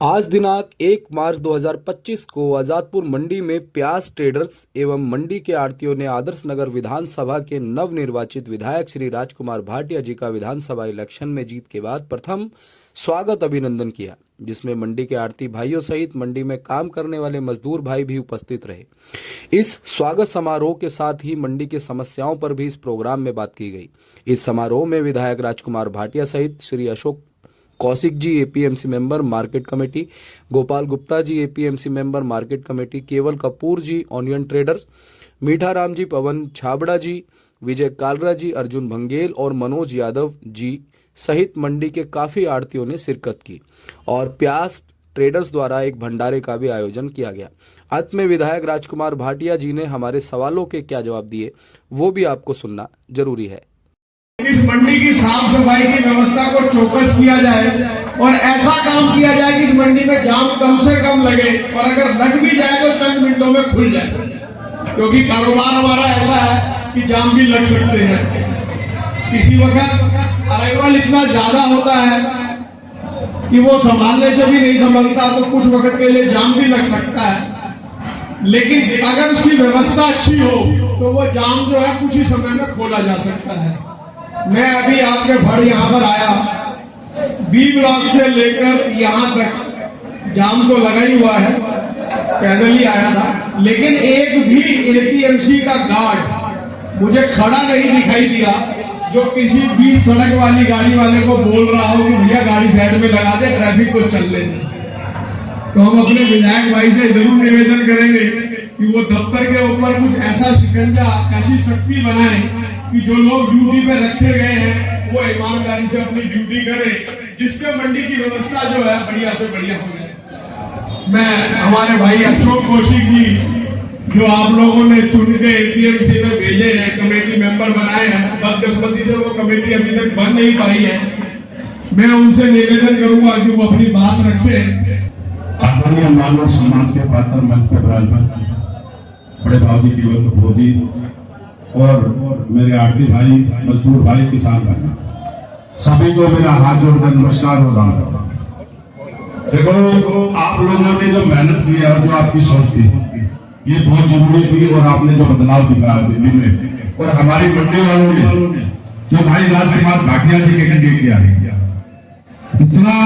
आज दिनांक 1 मार्च 2025 को आजादपुर मंडी में प्याज ट्रेडर्स एवं मंडी के आढ़तियों ने आदर्श नगर विधानसभा के नवनिर्वाचित विधायक श्री राजकुमार भाटिया जी का विधानसभा इलेक्शन में जीत के बाद प्रथम स्वागत अभिनंदन किया, जिसमें मंडी के आढ़ती भाइयों सहित मंडी में काम करने वाले मजदूर भाई भी उपस्थित रहे। इस स्वागत समारोह के साथ ही मंडी की समस्याओं पर भी इस प्रोग्राम में बात की गई। इस समारोह में विधायक राजकुमार भाटिया सहित Shri Ashok Kaushik ji APMC member market committee, Gopal Gupta ji APMC member market committee, Kewal Kapoor जी ऑनियन ट्रेडर्स, मीठा राम जी, पवन छाबड़ा जी, विजय कालरा जी, अर्जुन भंगेल और मनोज यादव जी सहित मंडी के काफी आढ़तियों ने शिरकत की और प्याज ट्रेडर्स द्वारा एक भंडारे का भी आयोजन किया गया। अंत में विधायक राजकुमार भाटिया जी ने हमारे सवालों के क्या जवाब दिए वो भी आपको सुनना जरूरी है। इस मंडी की साफ सफाई की व्यवस्था को चौकस किया जाए और ऐसा काम किया जाए कि इस मंडी में जाम कम से कम लगे और अगर लग भी जाए तो चंद मिनटों में खुल जाए, क्योंकि कारोबार हमारा ऐसा है कि जाम भी लग सकते हैं। किसी वक्त अराइवल इतना ज्यादा होता है कि वो संभालने से भी नहीं संभलता, तो कुछ वक्त के लिए जाम भी लग सकता है। लेकिन अगर उसकी व्यवस्था अच्छी हो तो वो जाम जो है कुछ ही समय में खोला जा सकता है। मैं अभी आपके भर यहाँ पर आया, बी ब्लॉक से लेकर यहाँ तक जाम तो लगा ही हुआ है, पैदल ही आया था, लेकिन एक भी एपीएमसी का गार्ड मुझे खड़ा नहीं दिखाई दिया जो किसी भी सड़क वाली गाड़ी वाले को बोल रहा हो कि भैया गाड़ी साइड में लगा दे, ट्रैफिक को चल लेने। तो हम अपने विधायक भाई से जरूर निवेदन करेंगे कि वो दफ्तर के ऊपर कुछ ऐसा शिकंजा, ऐसी शक्ति बनाए कि जो लोग ड्यूटी पे रखे गए हैं वो ईमानदारी से अपनी ड्यूटी करें, जिससे मंडी की व्यवस्था जो है बढ़िया से बढ़िया हो जाए। मैं हमारे भाई अशोक कौशिक जी जो आप लोगों ने चुन के एपीएमसी में भेजे हैं, कमेटी मेंबर बनाए हैं, बदकिस्मती से वो कमेटी अभी तक बन नहीं पाई है, मैं उनसे निवेदन करूंगा कि वो अपनी बात रखें। आदरणीय मान और सम्मान के पात्र मंच पर विराजमान बड़े भाजी केवल कपूर जी और मेरे आढ़ती भाई, मजदूर भाई, किसान भाई, सभी को मेरा हाथ जोड़कर नमस्कार और दान। देखो, आप लोगों ने जो मेहनत की है और जो आपकी सोच थी ये बहुत जरूरी थी, और आपने जो बदलाव दिखाया दिल्ली में और हमारी मंडी वालों ने जो भाई राजकुमार भाटिया जी के कैंडिडेट किया है, इतना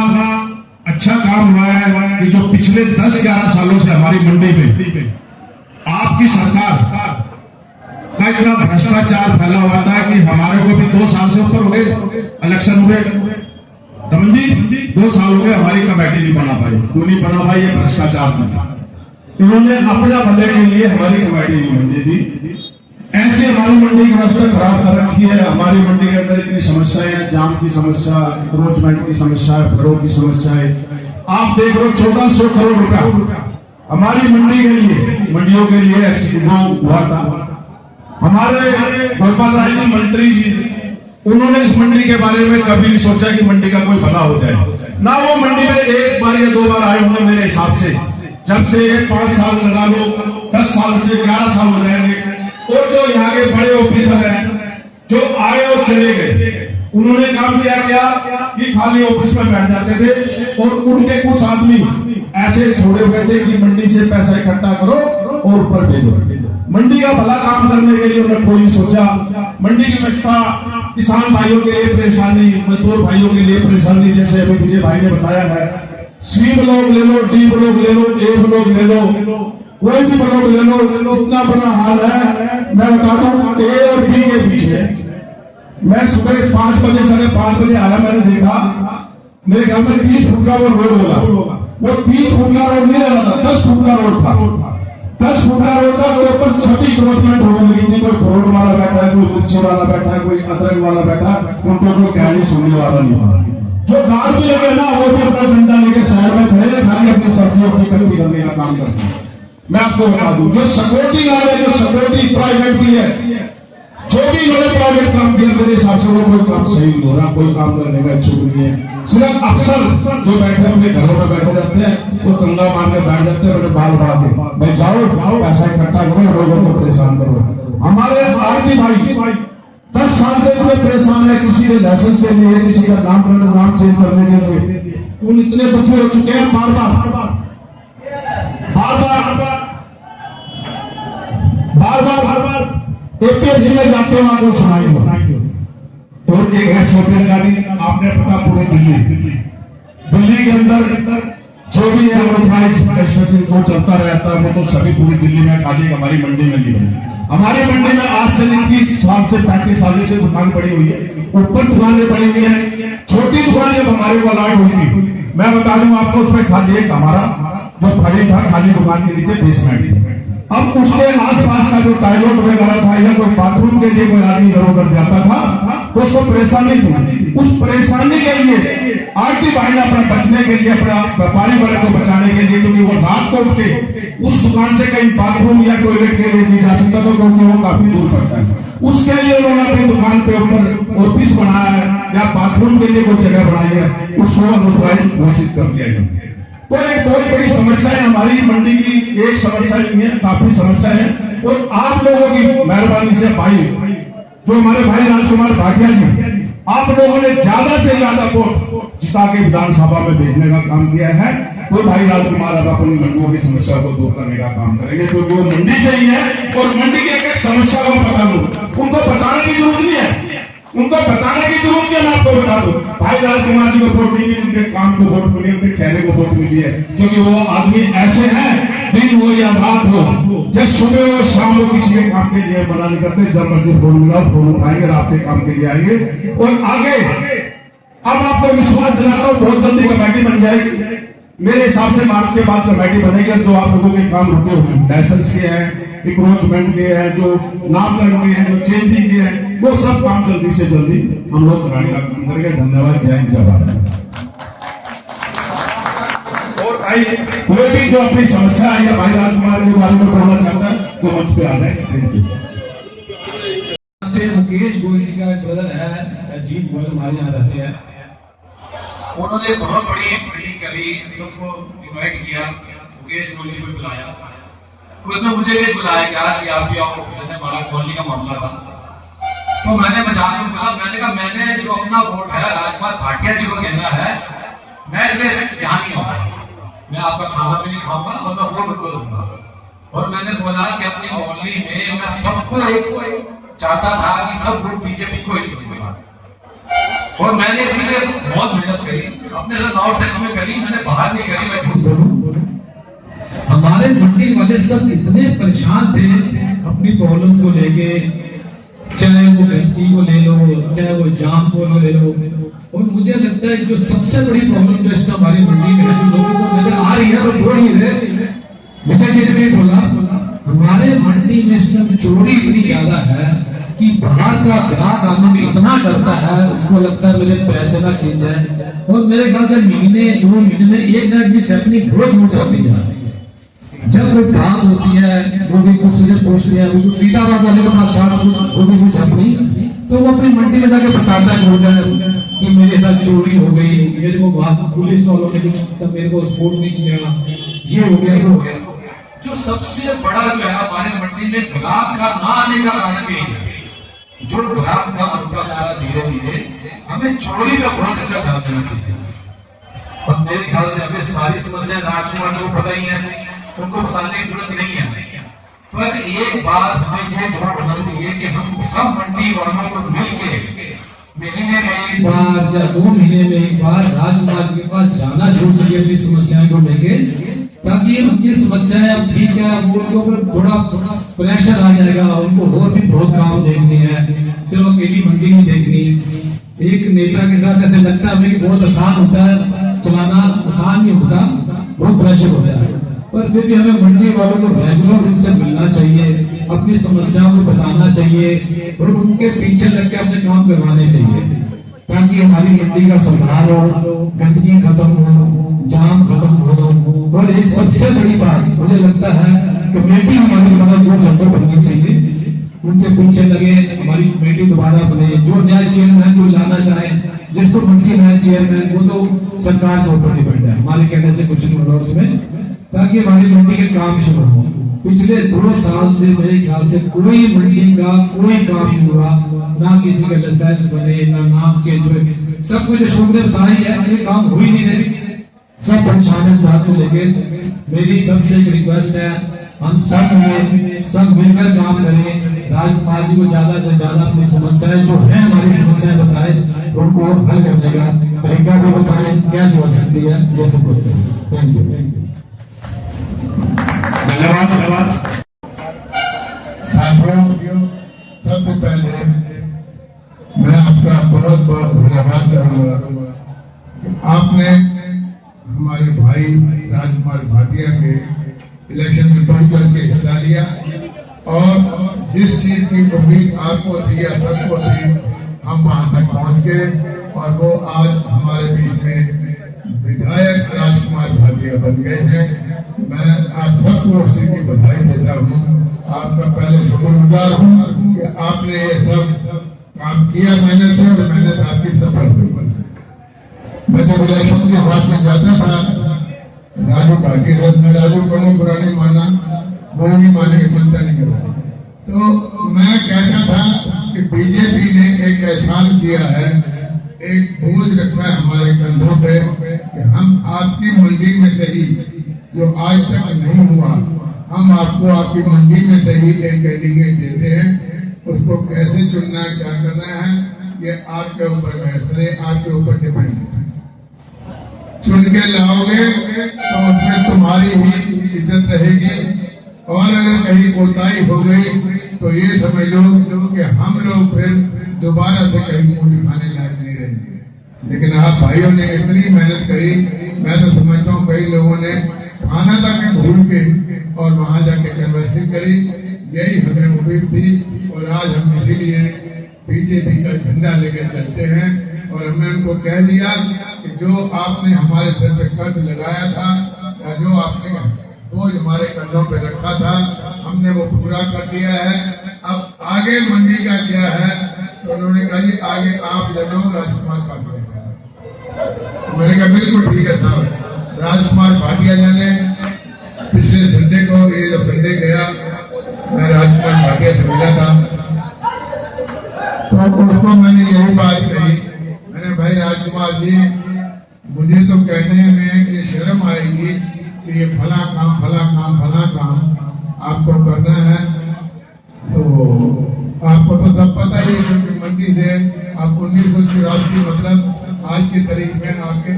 अच्छा काम हुआ है कि जो पिछले 10-11 सालों से हमारी मंडी में आपकी सरकार का इतना भ्रष्टाचार फैला हुआ था कि हमारे को भी 2 साल से ऊपर हो गए, इलेक्शन हुए, रमन जी 2 साल हो गए हमारी कमेटी नहीं बना पाई। क्यों नहीं बना पाई? ये भ्रष्टाचार था। इन्होंने अपना भले के लिए हमारी कमेटी नहीं बनती थी, ऐसे हमारी मंडी की व्यवस्था खराब कर रखी है। हमारी मंडी के अंदर इतनी समस्याएं हैं, जाम की समस्या, इंक्रोचमेंट की समस्या है, फलों की समस्या है। आप देख लो 1400 करोड़ रुपया हमारी मंडी के लिए, मंडियों के लिए हुआ था। हमारे गोपाल राय जी मंत्री जी, उन्होंने इस मंडी के बारे में कभी नहीं सोचा कि मंडी का कोई भला हो जाए। ना वो मंडी में 1 बार या 2 बार आए होंगे मेरे हिसाब से, जब से 5 साल लगा लो, 10 साल से 11 साल हो जाएंगे। और जो यहाँ के बड़े ऑफिसर हैं जो आए और चले गए, उन्होंने काम किया क्या कि खाली ऑफिस में बैठ जाते थे और उनके कुछ आदमी ऐसे छोड़े हुए थे कि मंडी से पैसा इकट्ठा करो और ऊपर भेजो। मंडी का भला काम करने के लिए उन्होंने कोई सोचा। मंडी की व्यवस्था किसान भाइयों के लिए परेशानी, मजदूर भाइयों के लिए परेशानी, जैसे अभी विजय भाई ने बताया है, सी ब्लॉक ले लो, डी ब्लॉक ले लो, ए ब्लॉक ले लो, कोई भी ब्लॉक ले लो, इतना बड़ा हाल है। मैं बताता हूँ ए और बी के बीच है। मैं सुबह 5 बजे 5:30 बजे आया, मैंने देखा मेरे घर में 30 फुट का वो रोड होगा, वो 30 फुट का रोड नहीं रहा था, 10 फुट का रोड था। 10 फुट का रोड था, उसके ऊपर सभी क्रोचमेंट होने लगी थी। कोई फ्रूट वाला बैठा है, कोई मिर्ची वाला बैठा है, कोई अदरक वाला बैठा है, उनको कोई कहानी सुनने वाला नहीं था। जो गांव भी लगे ना, वो भी अपना डंडा लेके साइड में खड़े, खाली अपनी सब्जियों की इकट्ठी करने का काम करते हैं। मैं आपको बता दूं, जो सिक्योरिटी गार्ड है, जो सिक्योरिटी प्राइवेट की है, जो भी इन्होंने प्राइवेट काम किया, मेरे हिसाब से वो कोई काम सही नहीं हो रहा, कोई काम करने का इच्छुक नहीं है। सिर्फ अफसर जो बैठे अपने घरों में बैठे रहते हैं, वो कंगा मार के बैठ जाते हैं, उन्हें बाल बढ़ा के भाई जाओ पैसा इकट्ठा करो, लोगों को परेशान करो। हमारे आरती भाई 10 साल से इतने परेशान है, किसी ने लाइसेंस के लिए, किसी का नाम चेंज करने के लिए, उन इतने दुखी हो चुके हैं, बार बार एपीएमसी में जाते हैं, वहां को सुनाई हो। और एक है सोफिया गाड़ी, आपने पता पूरे दिल्ली के अंदर जो भी है वो चलता रहता है, वो तो सभी पूरी दिल्ली में, खाली हमारी मंडी में नहीं है। हमारी मंडी में आज से 30 साल से 35 साल से दुकान पड़ी हुई है, ऊपर दुकानें पड़ी हुई है, छोटी दुकान जब हमारे को अलॉट हुई थी, मैं बता दूं आपको, उसमें खाली एक हमारा जो खड़ी था, खाली दुकान के नीचे बेसमेंट। अब उसके आसपास का जो टॉयलेट वगैरह था या कोई बाथरूम के लिए कोई आदमी इधर उधर जाता था तो उसको परेशानी थी। उस परेशानी के लिए आरती भाई ने अपना बचने के लिए, अपना व्यापारी वर्ग को बचाने के लिए, क्योंकि वो रात को उठ के उस दुकान से कहीं बाथरूम या टॉयलेट के लिए नहीं जा सकता था, क्योंकि वो काफी दूर पड़ता है। उसके लिए उन्होंने अपनी दुकान पे ऊपर ऑफिस बनाया है या बाथरूम के लिए कोई जगह बनाई है, उसको अनऑथराइज्ड घोषित कर दिया गया। तो एक बहुत बड़ी समस्या है हमारी मंडी की, एक समस्या नहीं है, काफी समस्या है। और आप लोगों की मेहरबानी से भाई, जो हमारे भाई राजकुमार भाटिया जी, आप लोगों ने ज्यादा से ज्यादा वोट जिता के विधानसभा में भेजने का काम किया है। तो भाई राजकुमार अब अपनी मंडियों की समस्या को दूर करने का काम करेंगे, क्योंकि वो मंडी से ही है और मंडी की एक समस्या को बता दूं, उनको बताने की जरूरत नहीं है, उनको बताने की जरूरत है। मैं आपको बता दूं, भाई राजकुमार जी को वोट मिली, उनके काम को वोट मिली, उनके चेहरे को वोट मिली है, क्योंकि वो आदमी ऐसे हैं, दिन हो या रात हो, जब सुबह हो शाम हो, किसी के काम के लिए मना नहीं करते। जब मर्जी फोन मिला फोन उठाएंगे, आपके काम के लिए आएंगे और आगे। अब आपको विश्वास दिलाता हूं, बहुत जल्दी कमेटी बन जाएगी। मेरे हिसाब से मार्च के बाद कमेटी बनेगी, जो आप लोगों के काम रुके हुए हैं, लाइसेंस के हैं, इंक्रोचमेंट के हैं, जो नामकरण के हैं, जो चेंजिंग के हैं, वो सब काम जल्दी से जल्दी हम लोग कराने का काम करेंगे। धन्यवाद, जय हिंद, जय भारत। और भाई कोई भी जो अपनी समस्या है या भाई राजकुमार के बारे में बोलना चाहता है तो मंच पे आ जाए, स्टेज पे। मुकेश गोयल जी का एक ब्रदर है, अजीत गोयल, हमारे यहाँ रहते हैं। उन्होंने बहुत बड़ी मीटिंग करी, सबको इनवाइट किया, मुकेश गोयल जी को बुलाया, उसमें मुझे भी बुलाया गया कि आप भी आओ। जैसे हमारा कॉलोनी का मामला था, तो मैंने मजाक में बोला, मैंने कहा मैंने जो अपना वोट है राजकुमार भाटिया जी को देना है, मैं इसलिए यहाँ नहीं आऊंगा, मैं आपका खाना भी नहीं खाऊंगा और मैं वोट उनको दूंगा। और मैंने बोला कि अपनी कॉलोनी में मैं सबको एक चाहता था कि सब वोट बीजेपी को ही दूंगा, और मैंने इसीलिए बहुत मेहनत करी, अपने नॉर्थ ईस्ट में करी, मैंने बाहर नहीं करी। मैं झूठ बोलूं, हमारे मंडी वाले सब इतने परेशान थे अपनी प्रॉब्लम को लेके, चाहे वो गंदगी को ले लो, चाहे वो जाम को ले लो। और मुझे लगता है जो सबसे बड़ी प्रॉब्लम जो इसका हमारी मंडी में है, जो लोगों को नजर आ रही है, वो बोल ही रहे, विजय जी ने भी बोला, हमारे मंडी में इस टाइम चोरी इतनी ज्यादा है कि बाहर का ग्राहक आने में इतना डरता है, उसको लगता है मेरे पैसे ना खींच जाए। और मेरे ख्याल से महीने 2 महीने में एक ना एक अपनी रोज हो जाती है। जब कोई बात होती है, वो भी कुछ से पूछ लिया, फरीदाबाद वाले के पास साथ वो भी अपनी, तो वो अपनी मंडी में जाके बताता छोड़ है कि मेरे साथ चोरी हो गई, मेरे को वहां पुलिस वालों ने कुछ मेरे को सपोर्ट नहीं किया, ये हो गया, वो हो गया। जो सबसे बड़ा जो है हमारे मंडी में ग्राहक का ना आने का कारण भी है, जो ग्राहक का बढ़ता जा रहा धीरे धीरे, हमें चोरी पे बहुत ज्यादा ध्यान देना चाहिए। और मेरे ख्याल से हमें सारी समस्या राजकुमार को पता ही है, उनको बताने की जरूरत नहीं है। पर एक बात हमें ये जरूर होना चाहिए कि हम सब मंडी वालों को मिलकर महीने में एक बार या 2 महीने में एक बार राजकुमार के पास जाना जरूर चाहिए अपनी समस्याएं को लेके, ताकि उनकी समस्याएं अब ठीक है, वो उनके ऊपर थोड़ा प्रेशर आ जाएगा, उनको और भी बहुत काम देखने हैं, सिर्फ अकेली मंडी नहीं देखनी। एक नेता के साथ ऐसे लगता है हमें कि बहुत आसान होता है चलाना, आसान नहीं होता, बहुत प्रेशर होता है। पर फिर भी हमें मंडी वालों को रेगुलर उनसे मिलना चाहिए, अपनी समस्याओं को बताना चाहिए और उनके पीछे लग के अपने काम करवाने चाहिए, ताकि हमारी मंडी का सुधार हो, गंदगी खत्म हो, जाम खत्म हो। और एक सबसे बड़ी बात मुझे लगता है कमेटी हमारी दोबारा जो जगह बननी चाहिए, उनके पीछे लगे, हमारी कमेटी दोबारा बने, जो नया चेयरमैन जो लाना चाहे, जिसको मंत्री नया चेयरमैन, वो तो सरकार के ऊपर डिपेंड है, हमारे कहने से कुछ नहीं होगा उसमें, ताकि हमारी मंडी के काम शुरू हो। पिछले 2 साल से मेरे ख्याल से कोई मंडी का कोई काम नहीं हुआ, ना किसी का लाइसेंस बने, ना नाम चेंज हुए, सब कुछ अशोक ने बताया है, ये काम हो ही नहीं रहे। सब परेशान है इस बात को लेके। मेरी सबसे एक रिक्वेस्ट है, हम सब मिलकर काम करें। राजकुमार जी को ज्यादा से ज्यादा अपनी समस्याएं जो है हमारी समस्याएं बताएं, उनको हल करने का तरीका भी बताएं, कैसे हो सकती है, ये सब कुछ करें। Thank you. धन्यवाद। साथियों, सबसे पहले मैं आपका बहुत बहुत धन्यवाद करूंगा कि आपने हमारे भाई राजकुमार भाटिया के इलेक्शन में बढ़ चढ़ के हिस्सा लिया और जिस चीज की उम्मीद आपको थी या सबको थी, हम वहां तक पहुंच गए और वो आज हमारे बीच में विधायक राजकुमार भाटिया बन गए हैं। मैं आप सबको उसी की बधाई देता हूँ। आपका पहले शुक्रगुजार हूँ कि आपने ये सब काम किया मेहनत से और मेहनत आपकी सफल हुई। मैं जब इलेक्शन के साथ में जाता था राजू भाटी साहब, मैं राजू को बुरा नहीं माना, वो नहीं माने की चिंता नहीं करो। तो मैं कहता था कि बीजेपी ने एक एहसान किया है, एक बोझ रखा है हमारे कंधों पे कि हम आपकी मंडी में से ही, जो आज तक नहीं हुआ, हम आपको आपकी मंडी में से ही एक कैंडिडेट देते हैं। उसको कैसे चुनना है, क्या करना है, ये आपके ऊपर मैसरे, आपके ऊपर डिपेंड है। चुन के लाओगे तो उसमें तुम्हारी ही इज्जत रहेगी और अगर कहीं कोताही हो गई तो ये समझ लो कि हम लोग फिर दोबारा से कहीं मुंह दिखाने लायक नहीं रहेंगे। लेकिन आप भाइयों ने इतनी मेहनत करी, मैं तो समझता हूँ कई लोगों ने खाना तक भूल के और वहां जाके कन्वर्सिंग करी। यही हमें उम्मीद थी और आज हम इसीलिए बीजेपी का झंडा लेकर चलते हैं और हमने उनको कह दिया कि जो आपने हमारे सर पे कर्ज लगाया था या जो आपने बोझ हमारे कंधों पे रखा था, हमने वो पूरा कर दिया है। अब आगे मंडी का क्या है, तो उन्होंने कहा जी आगे आप जनाओ राजकुमार भाटिया। तो मैंने कहा बिल्कुल ठीक है साहब। राजकुमार भाटिया जाने पिछले संडे को, ये जो संडे गया, मैं राजकुमार भाटिया से मिला था तो उसको मैंने यही बात कही, मैंने भाई राजकुमार जी, मुझे तो कहने में ये शर्म आएगी कि ये फला काम आपको करना है। तो आपको तो सब पता ही है क्योंकि मंडी से आप 1984 मतलब आज की तारीख में आपके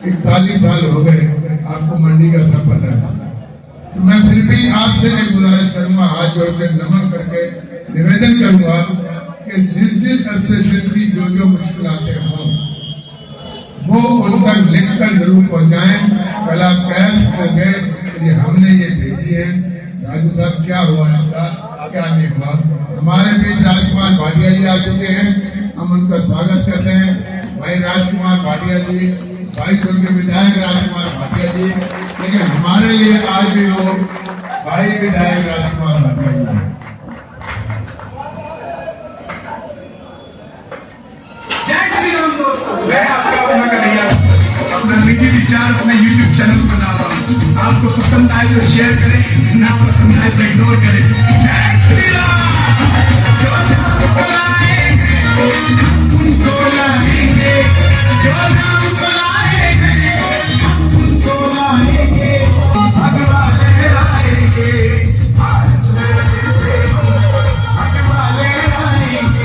41 साल हो गए, आपको मंडी का सब पता है। तो मैं फिर भी आपसे एक गुजारिश करूंगा, हाथ जोड़ के नमन करके निवेदन करूंगा कि जिस एसोसिएशन की जो मुश्किलातें हों वो उन तक लिख कर जरूर पहुंचाएं। कल आप कह सकोगे कि हमने ये भेजी है, राजू साहब क्या हुआ इनका, क्या नहीं हुआ। हमारे बीच राजकुमार भाटिया जी आ चुके हैं, हम उनका स्वागत करते हैं। भाई राजकुमार भाटिया जी, भाई सुन के विधायक राजकुमार भाटिया जी, लेकिन हमारे लिए आज भी वो भाई विधायक राजकुमार भाटिया जी। मैं आपका अपना कन्हैया अपना निजी विचार अपने YouTube चैनल पर डाल रहा हूँ। आपको पसंद आए तो शेयर करें, ना पसंद आए तो इग्नोर करें। जय श्री राम। जो नाम बुलाएंगे हम उनको लाएंगे, जो नाम बुलाएंगे हम उनको लाएंगे, भगवान लाएंगे, भारत में से भगवान लाएंगे।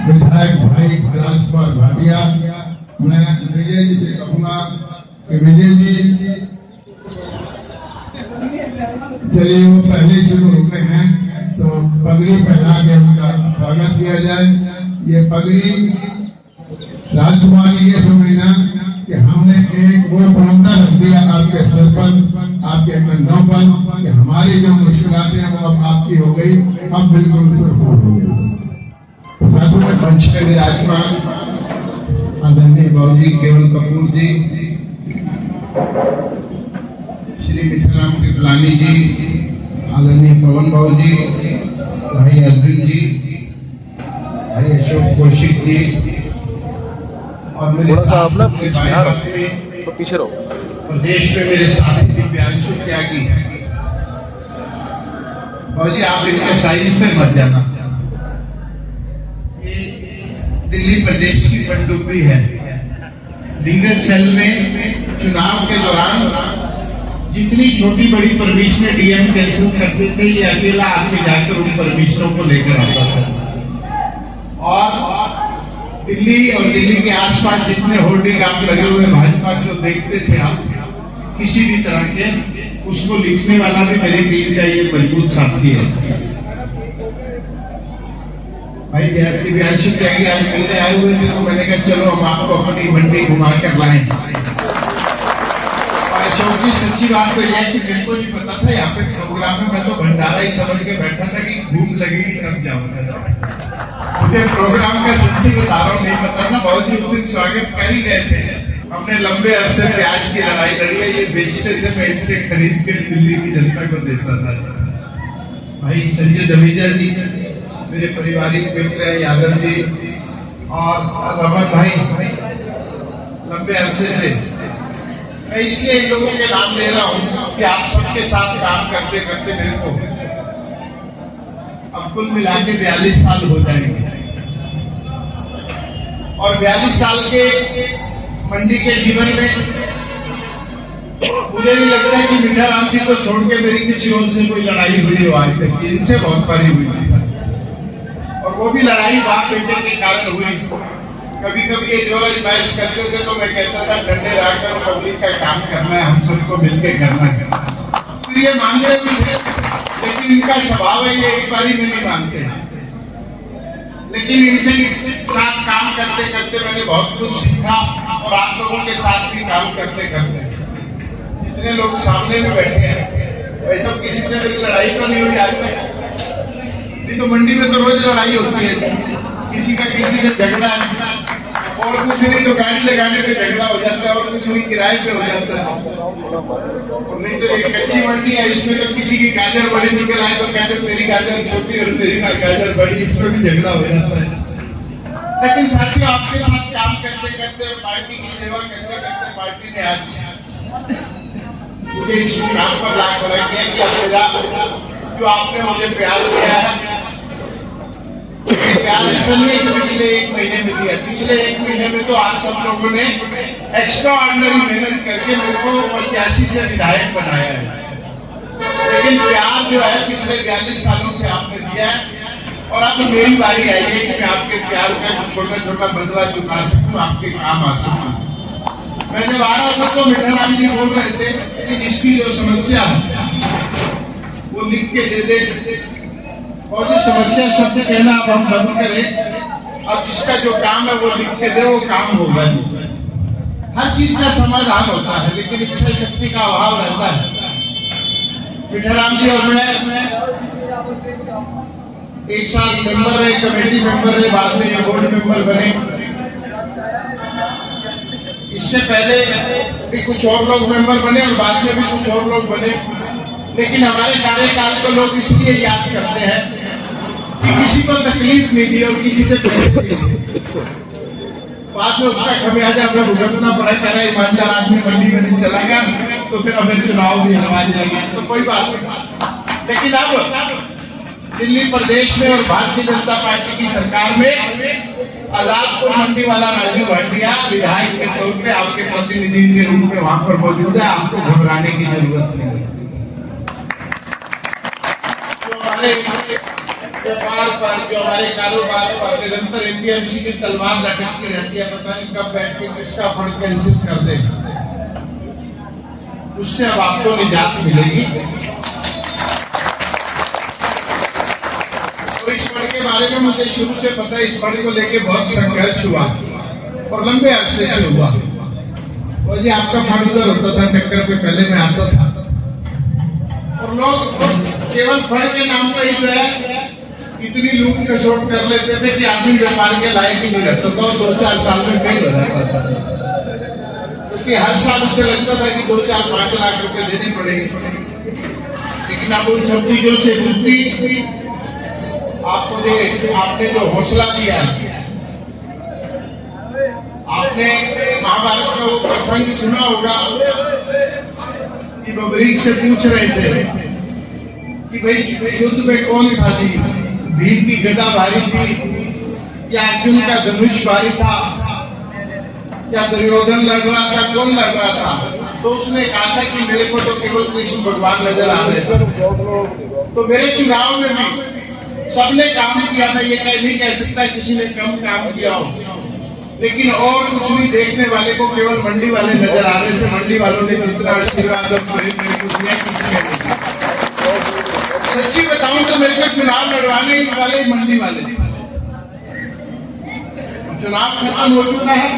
विधायक भाई राजकुमार भाटिया, मैं विजय जी से कहूंगा कि विजय जी चलिए वो पहले शुरू हो गए हैं तो पगड़ी पहना के उनका स्वागत किया जाए। ये पगड़ी राजकुमार जी ये समझना कि हमने एक वो परंपरा रख दिया आपके सर पर, आपके कंधों पर कि हमारी जो मुश्किलातें हैं वो अब आपकी हो गई, अब बिल्कुल सुरखुर हो गई। साधु में मंच पे विराजमान आदरणीय बाबूजी केवल कपूर जी, श्री मिठराम कृपलानी जी, आदरणीय पवन बाबू जी, भाई अर्जुन जी, भाई अशोक कौशिक जी और मेरे साथ तो पीछे रहो। प्रदेश में मेरे साथी थी प्यारी त्यागी। बाबू जी आप इनके साइज पे मत जाना। दिल्ली प्रदेश की पनडुब्बी है। लीगल सेल में चुनाव के दौरान जितनी छोटी बड़ी परमिशनें डीएम कैंसिल करते थे, ये अकेला आके जाकर उन परमिशनों को लेकर आता था। और दिल्ली और दिल्ली के आसपास जितने होर्डिंग आप लगे हुए भाजपा जो देखते थे आप किसी भी तरह के, उसको लिखने वाला भी मेरी टीम का ये मजबूत साथी है। भाई की व्यासी त्यागी आज मिलने आए हुए थे, तो मैंने कहा चलो हम आपको अपनी मंडी घुमा कर लाएं। और चौथी सच्ची बात तो यह है कि मेरे को नहीं पता था यहाँ पे प्रोग्राम में, मैं तो भंडारा ही समझ के बैठा था कि भूख लगेगी तब जाऊंगा। मुझे प्रोग्राम का सच्ची बता रहा हूँ नहीं पता था। बहुत ही उस दिन स्वागत कर ही गए थे। हमने लंबे अरसे प्याज की लड़ाई लड़ी है, ये बेचते थे, मैं इनसे खरीद के दिल्ली की जनता को देता था। भाई संजय दमीजा जी मेरे पारिवारिक मित्र है, यादव जी और रमन भाई, लंबे अरसे से मैं इसलिए इन लोगों के नाम ले रहा हूं कि आप सबके साथ काम करते करते मेरे को अब कुल मिला के 42 साल हो जाएंगे। और 42 साल के मंडी के जीवन में मुझे नहीं लगता कि मीठा राम जी को छोड़ के मेरी किसी और से कोई लड़ाई हुई हो आज तक। इनसे बहुत बारी हुई थी, और वो भी लड़ाई बाप बेटे के कारण हुई। कभी कभी ये जोरज मैच करते थे तो मैं कहता था डंडे लाकर पब्लिक का काम करना है, हम सबको मिलकर करना है। तो ये मांगे भी थे, लेकिन इनका स्वभाव है ये एक बारी में नहीं मानते। लेकिन इनसे साथ काम करते करते मैंने बहुत कुछ सीखा, और आप लोगों के साथ भी काम करते करते जितने लोग सामने में बैठे हैं, वैसा किसी से मेरी लड़ाई तो नहीं हुई आज तक। नहीं तो मंडी में तो रोज लड़ाई होती है, किसी का किसी से झगड़ा है, और कुछ नहीं तो गाड़ी लगाने पे झगड़ा हो जाता है, और कुछ नहीं किराए पे हो जाता है। और नहीं तो एक कच्ची मंडी है, इसमें तो किसी की गाजर बड़ी निकल आए तो कहते तेरी गाजर छोटी और तेरी गाजर बड़ी, इसमें भी झगड़ा हो जाता है। लेकिन साथियों, आपके साथ काम करते करते, पार्टी की सेवा करते करते पार्टी ने आज मुझे इस काम पर लाख बना किया कि मेरा जो आपने मुझे प्यार दिया है, प्यार असल में पिछले एक महीने में दिया। पिछले एक महीने में तो आप सब लोगों ने एक्स्ट्रा ऑर्डिनरी मेहनत करके मेरे को प्रत्याशी से विधायक बनाया है। लेकिन प्यार जो है पिछले 42 सालों से आपने दिया है, और अब मेरी बारी आई है कि मैं आपके प्यार का छोटा छोटा बदला चुका सकूं, आपके काम आ सकूं। मैं जब आ रहा था तो मीठा राम जी बोल रहे थे कि जिसकी जो समस्या है वो लिख के दे दे, और जो समस्या शब्द कहना अब हम बंद करें। अब जिसका जो काम है वो लिख के दे, वो काम होगा। हर चीज का समाधान होता है, लेकिन इच्छा शक्ति का अभाव रहता है। मीठा राम जी और मैं एक साल मेंबर रहे, कमेटी मेंबर रहे, बाद में ये बोर्ड मेंबर बने। इससे पहले भी कुछ और लोग मेंबर बने, और बाद में भी कुछ और लोग बने। लेकिन हमारे कार्यकाल को लोग इसलिए याद करते हैं कि किसी को तकलीफ नहीं दी और किसी से बाद में उसका खमियाजा हमें भुगतना पड़ा। करा ईमानदार आदमी मंडी में नहीं चला गया तो फिर हमें चुनाव भी हरवा जाएगा, तो कोई बात नहीं। लेकिन अब दिल्ली प्रदेश में और भारतीय जनता पार्टी की सरकार में आजादपुर मंडी वाला राजू भाटिया विधायक के तौर पे आपके प्रतिनिधि के रूप में वहां पर मौजूद है। आपको घबराने की जरूरत नहीं है। जो हमारे व्यापार पर, जो हमारे कारोबार पर निरंतर एपीएमसी की तलवार लटक के रहती है, पता नहीं कब बैठ के किसका फंड कैंसिल कर दे, उससे अब आपको निजात मिलेगी। तो इस फंड के बारे में मुझे शुरू से पता है। इस फंड को लेके बहुत संघर्ष हुआ और लंबे अरसे से हुआ। और जी आपका फंड उधर होता था, टक्कर पे पहले मैं आता था, और लोग केवल फंड के नाम पर ही जो है इतनी लूट खसोट कर लेते थे कि आदमी व्यापार के लायक ही नहीं रहता था, और 2-4 साल में फेल हो जाता था। क्योंकि हर साल उसे लगता था कि 2-4-5 लाख रुपए देने पड़ेंगे। लेकिन अब उन सब चीजों से मुक्ति आपने जो हौसला दिया, आपने महाभारत का वो प्रसंग सुना होगा कि बबरीक से पूछ रहे थे कि भाई युद्ध में कौन था जी, भीम की गदा भारी थी या अर्जुन का धनुष भारी था, या दुर्योधन लड़ रहा था, कौन लड़ रहा था? तो उसने कहा था कि मेरे को तो केवल कृष्ण भगवान नजर आ रहे थे। तो मेरे चुनाव में भी सबने काम किया था, ये नहीं कह सकता किसी ने कम काम किया हो, लेकिन और कुछ नहीं, देखने वाले को केवल मंडी वाले नजर आ रहे थे। मंडी वालों ने जितना आशीर्वाद और प्रेम मेरे को दिया किसी ने नहीं। सच्ची बताऊं तो मेरे को चुनाव लड़वाने वाले मंडी वाले, चुनाव खत्म हो चुका है।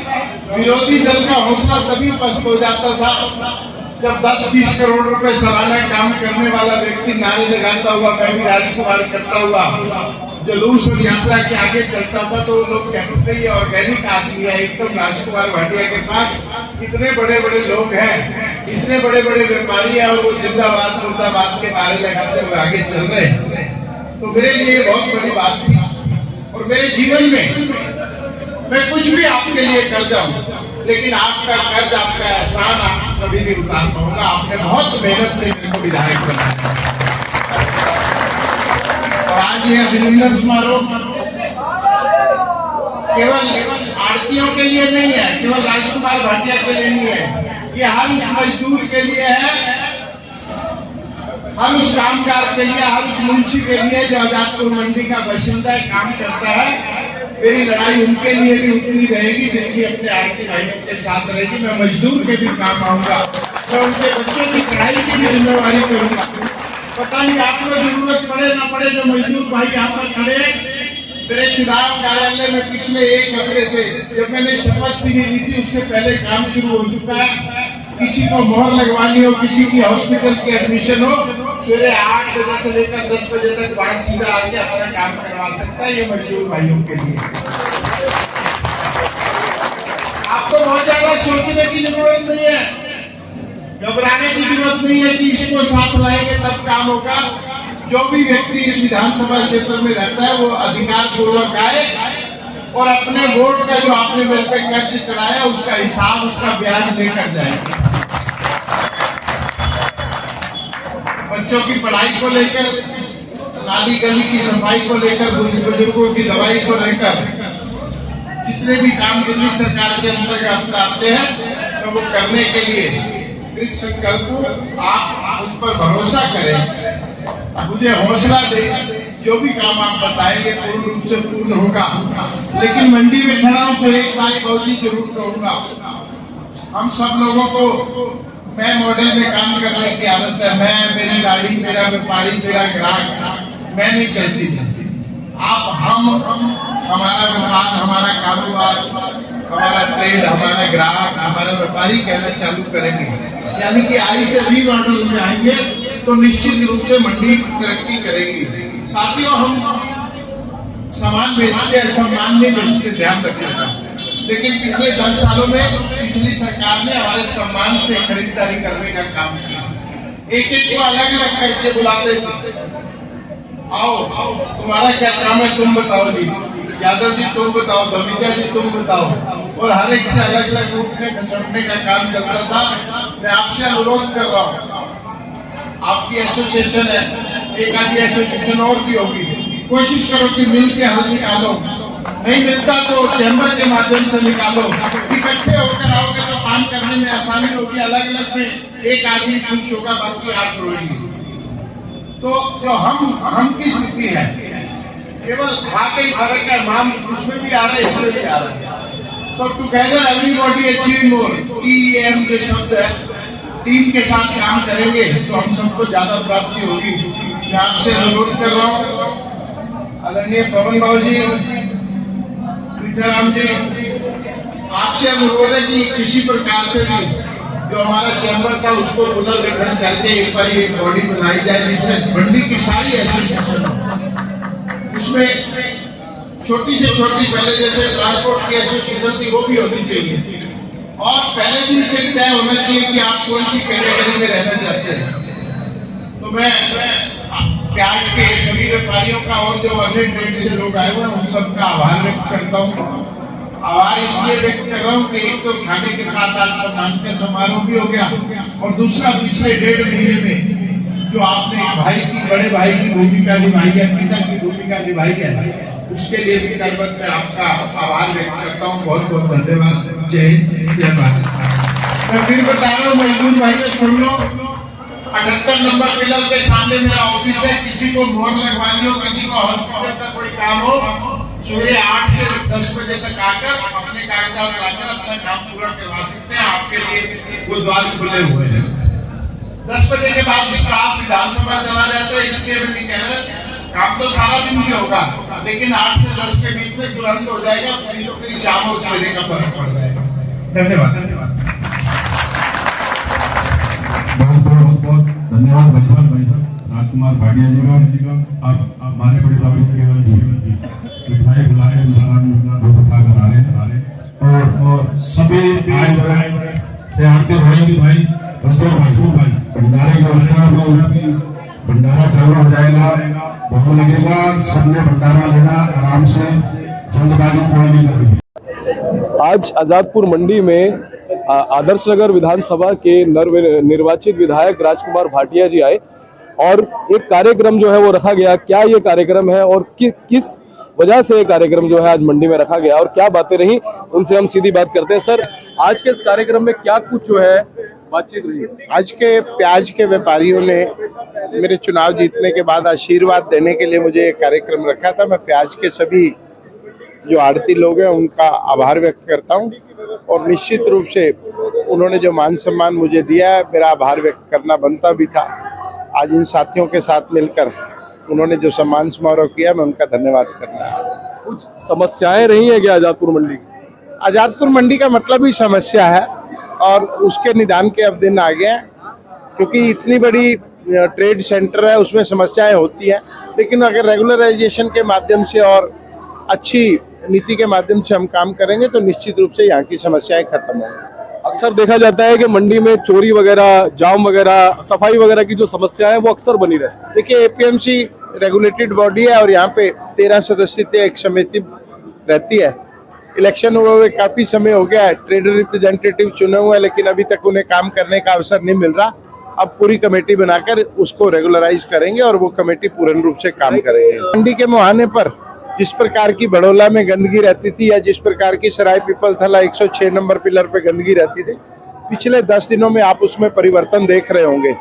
विरोधी दल का हौसला तभी पस्त हो जाता था जब 10-20 करोड़ रुपए सालाना काम करने वाला व्यक्ति नारे लगाता हुआ, मैं भी राजकुमार करता हुआ जुलूस और यात्रा के आगे चलता था, तो लोग कहते थे ये ऑर्गेनिक आदमी है, एकदम राजकुमार भाटिया के पास इतने बड़े बड़े लोग हैं, इतने बड़े बड़े व्यापारी हैं और वो जिंदाबाद मुर्दाबाद के नारे लगाते हुए आगे चल रहे हैं। तो मेरे लिए ये बहुत बड़ी बात थी। और मेरे जीवन में मैं कुछ भी आपके लिए कर जाऊं, लेकिन आपका कर्ज, आपका एहसान आप कभी नहीं उतार पाऊंगा। आपने बहुत मेहनत से मेरे को विधायक बनाया, और आज ये अभिनंदन समारोह केवल आड़तियों के लिए नहीं है, केवल राजकुमार भाटिया के लिए नहीं है, ये हर उस मजदूर के लिए है, हर उस कामगार के लिए, हर उस मुंशी के लिए जो आजादपुर मंडी का बाशिंदा काम करता है। मेरी लड़ाई उनके लिए भी उतनी रहेगी जितनी अपने आड़ती भाइयों के साथ रहेगी। मैं मजदूर के भी काम आऊंगा, मैं उनके बच्चों की पढ़ाई की भी जिम्मेवारी करूंगा। पता नहीं आपको जरूरत पड़े ना पड़े, जो मजदूर भाई यहाँ पर खड़े, मेरे चुनाव कार्यालय में पिछले 1 हफ्ते से, जब मैंने शपथ भी नहीं ली थी उससे पहले काम शुरू हो चुका है। किसी को मोहर लगवानी हो, किसी की हॉस्पिटल की एडमिशन हो, सवेरे 8 बजे से लेकर 10 बजे तक वहां सीधा आके अपना काम करवा सकता है। ये मजदूर भाइयों के लिए आपको बहुत ज्यादा सोचने की जरूरत नहीं है, घबराने की जरूरत नहीं है कि इसको साथ लाएंगे तब काम होगा। जो भी व्यक्ति इस विधानसभा क्षेत्र में रहता है वो अधिकार पूर्वक आए और अपने वोट का जो आपने मेरे पे कर्ज कराया उसका हिसाब, उसका ब्याज लेकर जाए। बच्चों की पढ़ाई को लेकर, नाली गली की सफाई को लेकर, बुजुर्गों की दवाई को लेकर, जितने भी काम दिल्ली सरकार के अंतर्गत आते हैं तो वो करने के लिए कृत संकल्प। आप उन पर भरोसा करें, मुझे हौसला दे, जो भी काम आप बताएंगे पूर्ण रूप से पूर्ण होगा। लेकिन मंडी में खड़ा हूं तो एक बात बहुत ही जरूर कहूंगा, हम सब लोगों को मैं मॉडल में काम करने की आदत है। मैं, मेरी गाड़ी, मेरा व्यापारी, मेरा ग्राहक, मैं नहीं चलती थी। आप, हम, हमारा व्यापार, हमारा कारोबार, हमारा ट्रेड, हमारा ग्राहक, हमारा व्यापारी कहना चालू करेंगे, यानी कि आई से भी मॉडल में आएंगे तो निश्चित रूप से मंडी तरक्की करेगी। साथियों, हम सामान बेचते हैं, सम्मान नहीं बेचते, ध्यान रखिएगा। लेकिन पिछले 10 सालों में पिछली सरकार ने हमारे सम्मान से खरीदारी करने का काम किया। एक एक को अलग अलग करके बुलाते थे, आओ तुम्हारा क्या काम है, तुम बताओ जी, यादव जी तुम बताओ, बमीजा जी तुम बताओ, और हर एक से अलग अलग उठने खसटने का काम चलता था। मैं आपसे अनुरोध कर रहा हूँ, आपकी एसोसिएशन है, एक आधी एसोसिएशन और भी होगी, कोशिश करो कि मिल के हल निकालो, नहीं मिलता तो चैम्बर के माध्यम से निकालो। इकट्ठे होकर आओगे तो काम करने में आसानी होगी। अलग अलग में एक आदमी खुश होगा, बाकी 8 रोएंगे। तो जो हम की स्थिति है, केवल वाकई फर्क है, माम उसमें भी आ रहा है, इसमें भी आ रहा है। तो together everybody achieve more, TEM जो शब्द है, टीम के साथ काम करेंगे तो हम सबको ज्यादा प्राप्ति होगी। मैं आपसे अनुरोध कर रहा हूँ, आदरणीय पवन बाबू जी, राम जी, आपसे अनुरोध है कि किसी प्रकार से भी जो हमारा चैम्बर था उसको पुनर्गठन करके एक बार ये बॉडी बनाई जाए जिसमें मंडी की सारी एसोसिएशन हो। उसमें छोटी से छोटी, पहले जैसे ट्रांसपोर्ट की एसोसिएशन थी वो भी होनी चाहिए, और पहले दिन से तय होना चाहिए कि आप कौन सी कैटेगरी में रहना चाहते हैं। तो मैं प्याज के सभी व्यापारियों का और जो अन्य ट्रेड से लोग आए हुए हैं उन सबका आभार व्यक्त करता हूँ। आभार इसलिए व्यक्त कर रहा हूँ कि एक तो खाने के साथ आज सम्मान का समारोह भी हो गया, और दूसरा पिछले 1.5 महीने में जो आपने भाई की, बड़े भाई की भूमिका निभाई है, पिता की भूमिका निभाई है, उसके लिए भी करबत में आपका आभार व्यक्त करता हूँ। बहुत बहुत धन्यवाद। जय हिंद, जय भारत। मैं फिर बता रहा हूँ, मजदूर भाई ने सुन लो, 78 नंबर पिलर के सामने मेरा ऑफिस है। किसी को मोहर लगवानी हो, किसी को हॉस्पिटल का कोई काम हो, सुबह 8 से 10 बजे तक आकर अपने कागजात लाकर अपना काम पूरा करवा सकते हैं। आपके लिए वो द्वार खुले हुए हैं। 10 बजे के बाद स्टाफ विधानसभा चला जाता है, इसलिए मैं नहीं कह रहा, काम तो सारा दिन भी होगा, लेकिन 8 से 10 के बीच में तुरंत हो जाएगा। कहीं तो कहीं शाम और सवेरे का फर्क पड़ जाएगा। धन्यवाद। बहुत धन्यवाद भाई राजकुमार भाटिया जी का। आप हमारे बड़े बाबू केवल जी मिठाई बुलाए और सभी आए से आते भाई भंडारे की व्यवस्था में भंडारा चालू हो जाएगा, बहुत लगेगा। सबने भंडारा लेना आराम से, जल्दबाजी कोई नहीं करेगी। आज आजादपुर मंडी में आदर्श नगर विधानसभा के निर्वाचित विधायक राजकुमार भाटिया जी आए और एक कार्यक्रम जो है वो रखा गया। क्या ये कार्यक्रम है और किस वजह से ये कार्यक्रम जो है आज मंडी में रखा गया और क्या बातें रही, उनसे हम सीधी बात करते हैं। सर, आज के इस कार्यक्रम में क्या कुछ जो है बातचीत रही? आज के प्याज के व्यापारियों ने मेरे चुनाव जीतने के बाद आशीर्वाद देने के लिए मुझे एक कार्यक्रम रखा था। मैं प्याज के सभी जो आड़ती लोग हैं उनका आभार व्यक्त करता हूं और निश्चित रूप से उन्होंने जो मान सम्मान मुझे दिया है, मेरा आभार व्यक्त करना बनता भी था। आज इन साथियों के साथ मिलकर उन्होंने जो सम्मान समारोह किया, मैं उनका धन्यवाद करना है। कुछ समस्याएं रही है क्या आजादपुर मंडी की? आजादपुर मंडी का मतलब ही समस्या है और उसके निदान के अब दिन आ गए हैं, क्योंकि इतनी बड़ी ट्रेड सेंटर है, उसमें समस्याएं होती हैं। लेकिन अगर रेगुलराइजेशन के माध्यम से और अच्छी नीति के माध्यम से हम काम करेंगे तो निश्चित रूप से यहाँ की समस्याएं खत्म होंगी। अक्सर देखा जाता है कि मंडी में चोरी वगैरह, जाम वगैरह, सफाई वगैरह की जो समस्या है वो अक्सर बनी रहती। देखिए, एपीएमसी रेगुलेटेड बॉडी है और यहाँ पे 13 सदस्यीय एक समिति रहती है। इलेक्शन हुए काफी समय हो गया है, ट्रेडर रिप्रेजेंटेटिव चुने हुए हैं, लेकिन अभी तक उन्हें काम करने का अवसर नहीं मिल रहा। अब पूरी कमेटी बनाकर उसको रेगुलराइज करेंगे और वो कमेटी पूर्ण रूप से काम करेगी। मंडी के मुहाने पर जिस प्रकार की बड़ौला में गंदगी रहती थी या जिस प्रकार की सराय पीपल थला 106 नंबर पिलर पे गंदगी रहती थी, पिछले 10 दिनों में आप उसमें परिवर्तन देख रहे होंगे।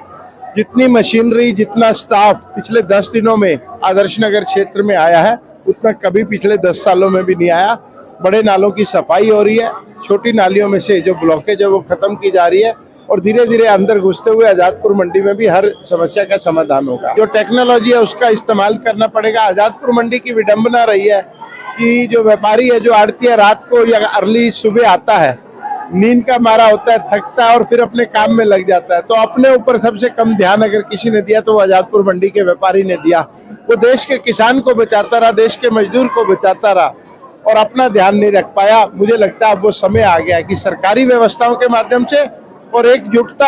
जितनी मशीनरी, जितना स्टाफ पिछले 10 दिनों में आदर्श नगर क्षेत्र में आया है, उतना कभी पिछले 10 सालों में भी नहीं आया। बड़े नालों की सफाई हो रही है, छोटी नालियों में से जो ब्लॉकेज है वो खत्म की जा रही है और धीरे धीरे अंदर घुसते हुए आजादपुर मंडी में भी हर समस्या का समाधान होगा। जो टेक्नोलॉजी है उसका इस्तेमाल करना पड़ेगा। आजादपुर मंडी की विडंबना रही है कि जो व्यापारी है, जो आड़ती है, रात को या अर्ली सुबह आता है, नींद का मारा होता है, थकता है और फिर अपने काम में लग जाता है। तो अपने ऊपर सबसे कम ध्यान अगर किसी ने दिया तो वो आजादपुर मंडी के व्यापारी ने दिया। वो देश के किसान को बचाता रहा, देश के मजदूर को बचाता रहा और अपना ध्यान नहीं रख पाया। मुझे लगता है अब वो समय आ गया कि सरकारी व्यवस्थाओं के माध्यम से और एकजुटता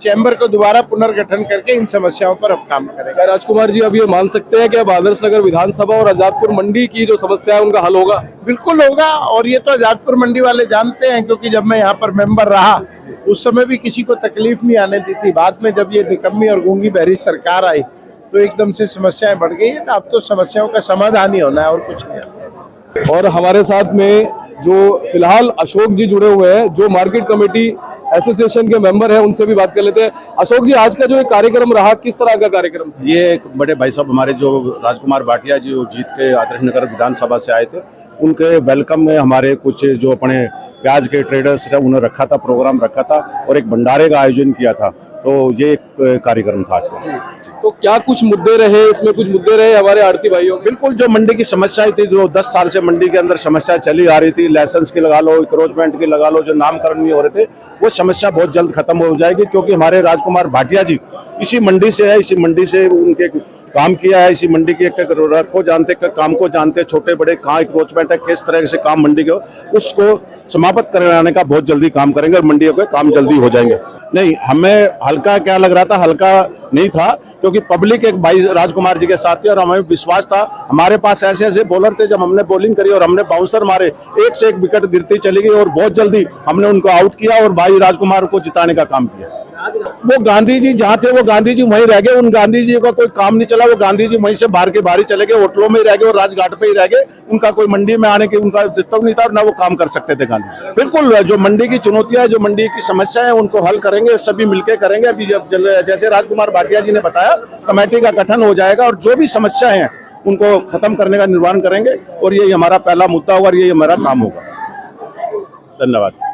चैम्बर को दोबारा पुनर्गठन करके इन समस्याओं पर अब काम करेंगे। राजकुमार जी, अब ये मान सकते हैं कि अब आदर्श नगर विधानसभा और आजादपुर मंडी की जो समस्या है उनका हल होगा? बिल्कुल होगा और ये तो आजादपुर मंडी वाले जानते हैं, क्योंकि जब मैं यहाँ पर मेंबर रहा उस समय भी किसी को तकलीफ नहीं आने दी थी। बाद में जब ये निकम्मी और गूंगी बहरी सरकार आई तो एकदम से समस्याएं बढ़ गई है। तो अब तो समस्याओं का समाधान ही होना है और कुछ नहीं। और हमारे साथ में जो फिलहाल अशोक जी जुड़े हुए हैं, जो मार्केट कमेटी एसोसिएशन के मेंबर हैं, उनसे भी बात कर लेते हैं। अशोक जी, आज का जो एक कार्यक्रम रहा, किस तरह का कार्यक्रम था? ये एक बड़े भाई साहब हमारे जो राजकुमार भाटिया जी जीत के आदर्श नगर विधानसभा से आए थे, उनके वेलकम में हमारे कुछ जो अपने प्याज के ट्रेडर्स थे उन्होंने रखा था, प्रोग्राम रखा था और एक भंडारे का आयोजन किया था। तो ये एक कार्यक्रम था आज का। तो क्या कुछ मुद्दे रहे इसमें? कुछ मुद्दे रहे हमारे आड़ती भाइयों के? बिल्कुल, जो मंडी की समस्याएं थी, जो 10 साल से मंडी के अंदर समस्या चली आ रही थी, लाइसेंस की लगा लो, इंक्रोचमेंट की लगा लो, जो नामकरण नहीं हो रहे थे, वो समस्या बहुत जल्द खत्म हो जाएगी। क्योंकि हमारे राजकुमार भाटिया जी इसी मंडी से है, इसी मंडी से उनके काम किया है, इसी मंडी की एक को जानते, काम को जानते, छोटे बड़े कहाँ इंक्रोचमेंट है, किस तरह से काम मंडी के उसको समाप्त कराने का बहुत जल्दी काम करेंगे और मंडियों के काम जल्दी हो जाएंगे। नहीं, हमें हल्का क्या लग रहा था, हल्का नहीं था, क्योंकि पब्लिक एक भाई राजकुमार जी के साथ थी और हमें विश्वास था। हमारे पास ऐसे ऐसे बॉलर थे, जब हमने बॉलिंग करी और हमने बाउंसर मारे, एक से एक विकेट गिरती चली गई और बहुत जल्दी हमने उनको आउट किया और भाई राजकुमार को जिताने का काम किया। वो गांधी जी जहाँ थे वो गांधी जी वहीं रह गए, उन गांधी जी का कोई काम नहीं चला, वो गांधी जी वहीं से बाहर के बाहर ही चले गए, होटलों में ही रह गए और राजघाट पे ही रह गए। उनका कोई मंडी में आने की उनका दिक्कत नहीं था और ना वो काम कर सकते थे गांधी। बिल्कुल, जो मंडी की चुनौतियां है, जो मंडी की समस्या है, उनको हल करेंगे, सभी मिलकर करेंगे। अभी जैसे राजकुमार भाटिया जी ने बताया, कमेटी का गठन हो जाएगा और जो भी समस्याएं हैं उनको खत्म करने का निर्माण करेंगे और यही हमारा पहला मुद्दा होगा और यही हमारा काम होगा। धन्यवाद।